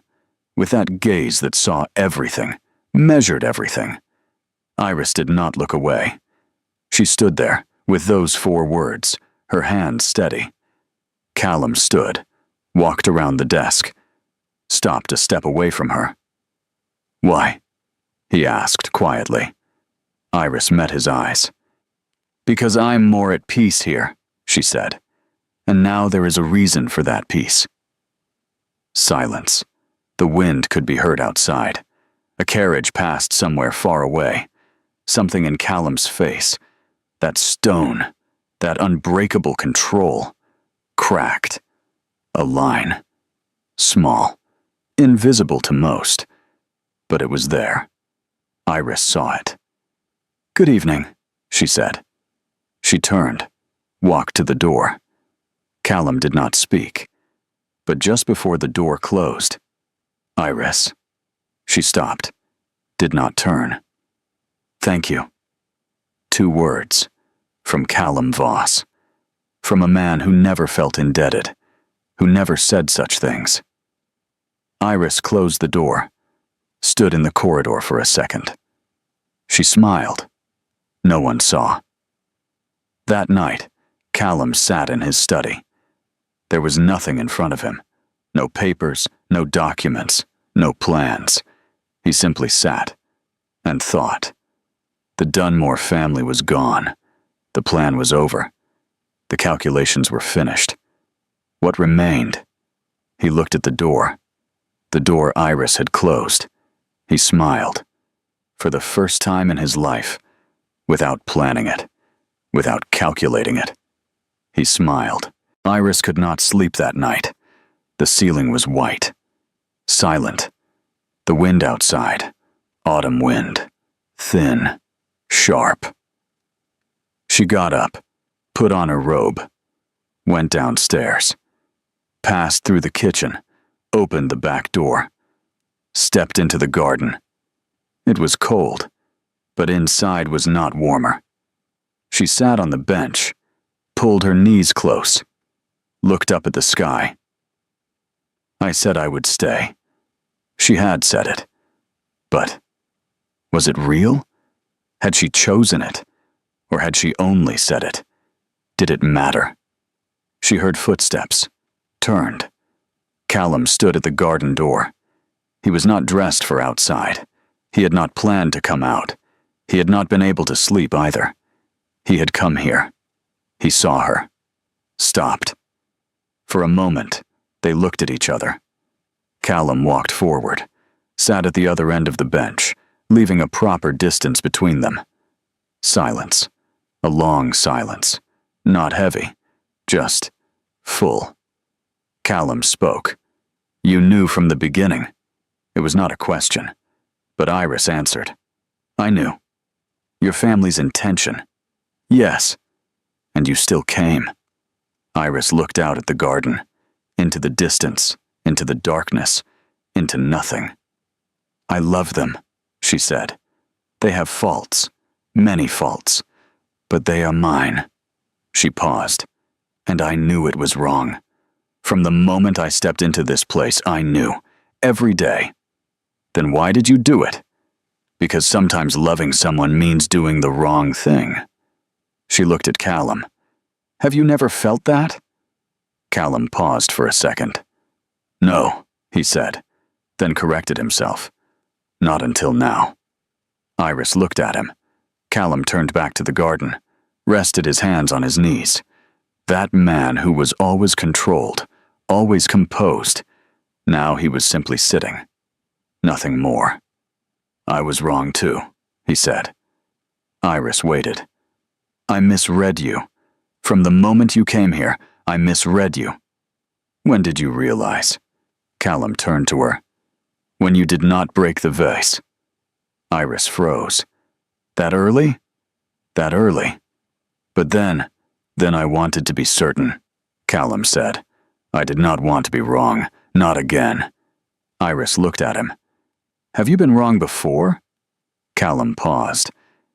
with that gaze that saw everything, measured everything. Iris did not look away. She stood there, with those 4 words, her hands steady. Callum stood, walked around the desk, stopped a step away from her. "Why?" he asked quietly. Iris met his eyes. "Because I'm more at peace here," she said. "And now there is a reason for that peace." Silence. The wind could be heard outside. A carriage passed somewhere far away. Something in Callum's face, that stone, that unbreakable control, cracked. A line. Small. Invisible to most. But it was there. Iris saw it. "Good evening," she said. She turned, walked to the door. Callum did not speak. But just before the door closed, "Iris." She stopped, did not turn. "Thank you." 2 words, from Callum Voss, from a man who never felt indebted, who never said such things. Iris closed the door, stood in the corridor for a second. She smiled. No one saw. That night, Callum sat in his study. There was nothing in front of him. No papers, no documents, no plans. He simply sat and thought. The Dunmore family was gone. The plan was over. The calculations were finished. What remained? He looked at the door. The door Iris had closed. He smiled. For the first time in his life, without planning it, without calculating it. He smiled. Iris could not sleep that night. The ceiling was white. Silent. The wind outside. Autumn wind. Thin. Sharp. She got up, put on her robe, went downstairs, passed through the kitchen, opened the back door, stepped into the garden. It was cold, but inside was not warmer. She sat on the bench, pulled her knees close, looked up at the sky. I said I would stay. She had said it. But was it real? Had she chosen it? Or had she only said it? Did it matter? She heard footsteps, turned. Callum stood at the garden door. He was not dressed for outside. He had not planned to come out. He had not been able to sleep either. He had come here. He saw her. Stopped. For a moment, they looked at each other. Callum walked forward, sat at the other end of the bench, leaving a proper distance between them. Silence. A long silence. Not heavy. Just full. Callum spoke. You knew from the beginning. It was not a question. But Iris answered. I knew. Your family's intention. Yes. And you still came. Iris looked out at the garden, into the distance, into the darkness, into nothing. I love them, she said. They have faults, many faults, but they are mine. She paused, and I knew it was wrong. From the moment I stepped into this place, I knew, every day. Then why did you do it? Because sometimes loving someone means doing the wrong thing. She looked at Callum. Have you never felt that? Callum paused for a second. No, he said, then corrected himself. Not until now. Iris looked at him. Callum turned back to the garden, rested his hands on his knees. That man who was always controlled, always composed, now he was simply sitting. Nothing more. I was wrong too, he said. Iris waited. I misread you. From the moment you came here, I misread you. When did you realize? Callum turned to her. When you did not break the vase. Iris froze. That early? That early. But then I wanted to be certain, Callum said. I did not want to be wrong, not again. Iris looked at him. Have you been wrong before? Callum paused.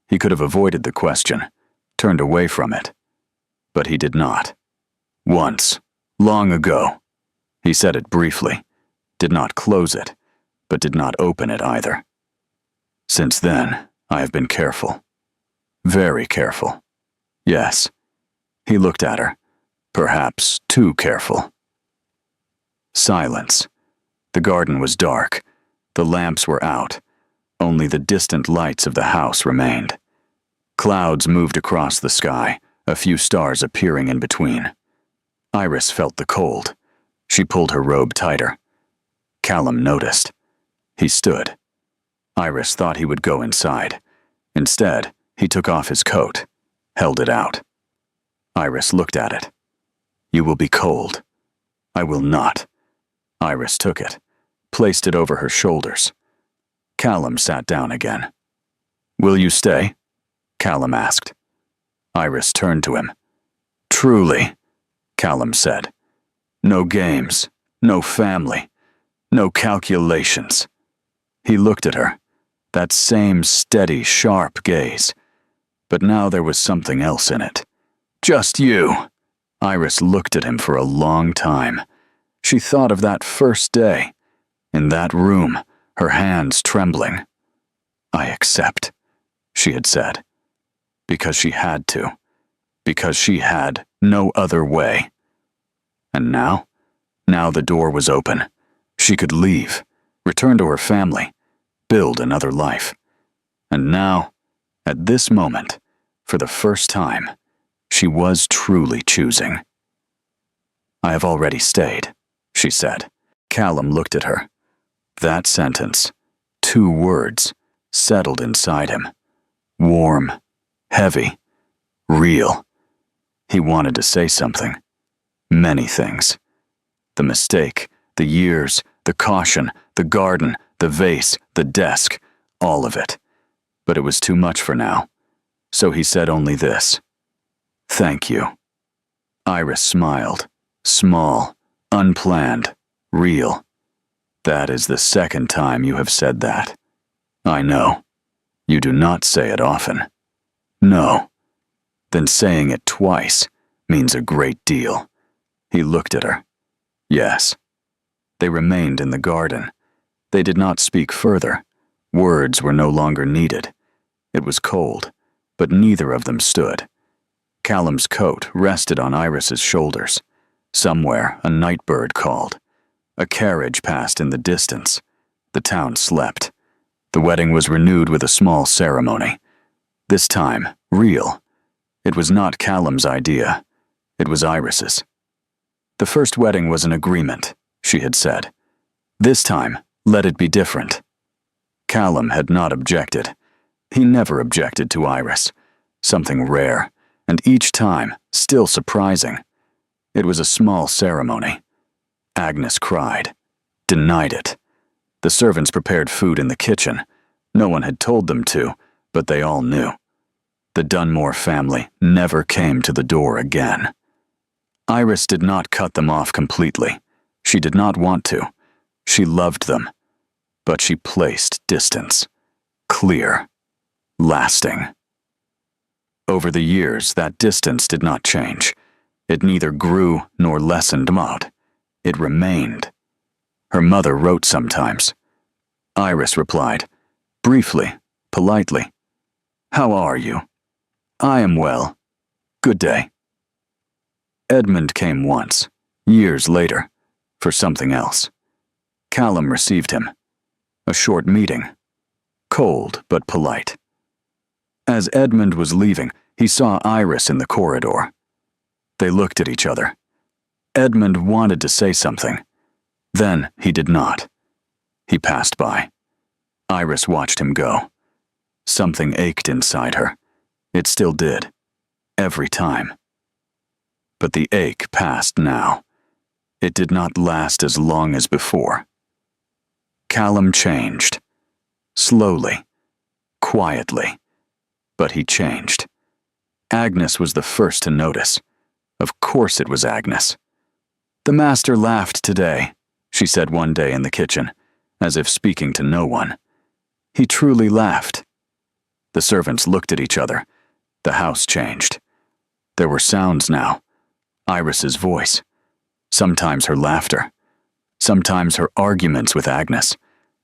He could have avoided the question, turned away from it. But he did not. Once, long ago. He said it briefly, did not close it, but did not open it either. Since then, I have been careful. Very careful. Yes. He looked at her, perhaps too careful. Silence. The garden was dark. The lamps were out. Only the distant lights of the house remained. Clouds moved across the sky, a few stars appearing in between. Iris felt the cold. She pulled her robe tighter. Callum noticed. He stood. Iris thought he would go inside. Instead, he took off his coat, held it out. Iris looked at it. You will be cold. I will not. Iris took it, placed it over her shoulders. Callum sat down again. Will you stay? Callum asked. Iris turned to him. Truly, Callum said. No games, no family, no calculations. He looked at her, that same steady, sharp gaze. But now there was something else in it. Just you. Iris looked at him for a long time. She thought of that first day, in that room, her hands trembling. I accept, she had said. Because she had to. Because she had no other way. And now? Now the door was open. She could leave, return to her family, build another life. And now, at this moment, for the first time, she was truly choosing. I have already stayed, she said. Callum looked at her. That sentence, 2 words, settled inside him. Warm, heavy, real. He wanted to say something. Many things. The mistake, the years, the caution, the garden, the vase, the desk, all of it. But it was too much for now. So he said only this. Thank you. Iris smiled. Small, unplanned, real. That is the second time you have said that. I know. You do not say it often. No. Then saying it twice means a great deal. He looked at her. Yes. They remained in the garden. They did not speak further. Words were no longer needed. It was cold, but neither of them stood. Callum's coat rested on Iris's shoulders. Somewhere, a night bird called. A carriage passed in the distance. The town slept. The wedding was renewed with a small ceremony. This time, real. It was not Callum's idea. It was Iris's. The first wedding was an agreement, she had said. This time, let it be different. Callum had not objected. He never objected to Iris. Something rare, and each time, still surprising. It was a small ceremony. Agnes cried, denied it. The servants prepared food in the kitchen. No one had told them to, but they all knew. The Dunmore family never came to the door again. Iris did not cut them off completely. She did not want to. She loved them. But she placed distance. Clear. Lasting. Over the years, that distance did not change. It neither grew nor lessened Maud. It remained. Her mother wrote sometimes. Iris replied, briefly, politely. How are you? I am well. Good day. Edmund came once, years later, for something else. Callum received him. A short meeting. Cold but polite. As Edmund was leaving, he saw Iris in the corridor. They looked at each other. Edmund wanted to say something. Then he did not. He passed by. Iris watched him go. Something ached inside her. It still did. Every time. But the ache passed now. It did not last as long as before. Callum changed. Slowly. Quietly. But he changed. Agnes was the first to notice. Of course it was Agnes. The master laughed today, she said one day in the kitchen, as if speaking to no one. He truly laughed. The servants looked at each other. The house changed. There were sounds now. Iris's voice. Sometimes her laughter. Sometimes her arguments with Agnes.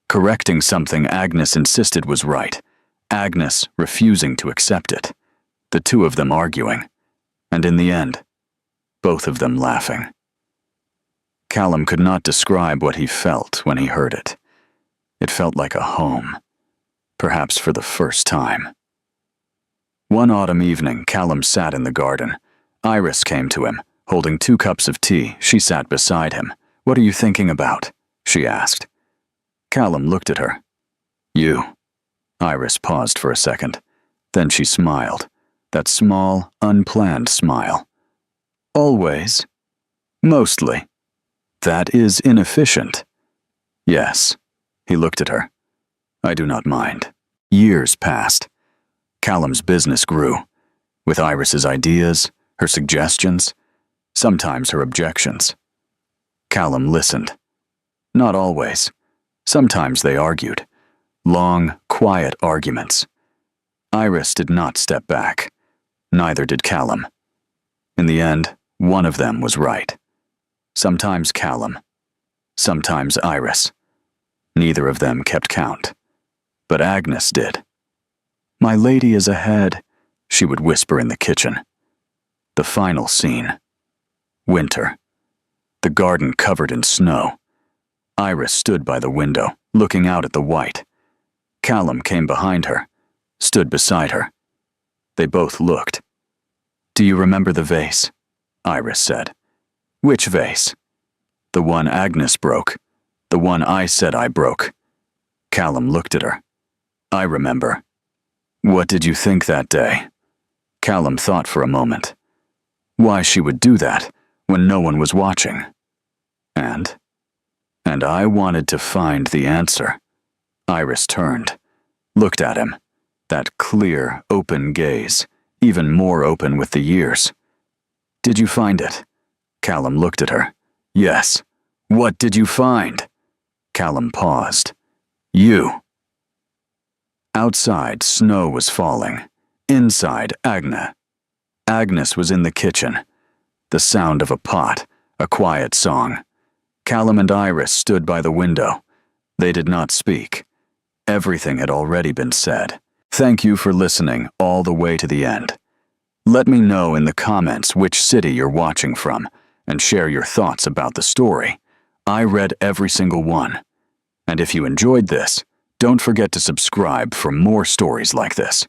Correcting something Agnes insisted was right. Agnes refusing to accept it. The two of them arguing. And in the end, both of them laughing. Callum could not describe what he felt when he heard it. It felt like a home. Perhaps for the first time. One autumn evening, Callum sat in the garden. Iris came to him, holding 2 cups of tea. She sat beside him. What are you thinking about? She asked. Callum looked at her. You. Iris paused for a second. Then she smiled. That small, unplanned smile. Always. Mostly. That is inefficient. Yes. He looked at her. I do not mind. Years passed. Callum's business grew. With Iris's ideas, her suggestions, sometimes her objections. Callum listened. Not always. Sometimes they argued. Long, quiet arguments. Iris did not step back. Neither did Callum. In the end, one of them was right. Sometimes Callum. Sometimes Iris. Neither of them kept count. But Agnes did. My lady is ahead, she would whisper in the kitchen. The final scene. Winter. The garden covered in snow. Iris stood by the window, looking out at the white. Callum came behind her, stood beside her. They both looked. Do you remember the vase? Iris said. Which vase? The one Agnes broke. The one I said I broke. Callum looked at her. I remember. What did you think that day? Callum thought for a moment. Why she would do that when no one was watching. And I wanted to find the answer. Iris turned, looked at him. That clear, open gaze, even more open with the years. Did you find it? Callum looked at her. Yes. What did you find? Callum paused. You. Outside, snow was falling. Inside, Agnes was in the kitchen. The sound of a pot, a quiet song. Callum and Iris stood by the window. They did not speak. Everything had already been said. Thank you for listening all the way to the end. Let me know in the comments which city you're watching from, and share your thoughts about the story. I read every single one. And if you enjoyed this, don't forget to subscribe for more stories like this.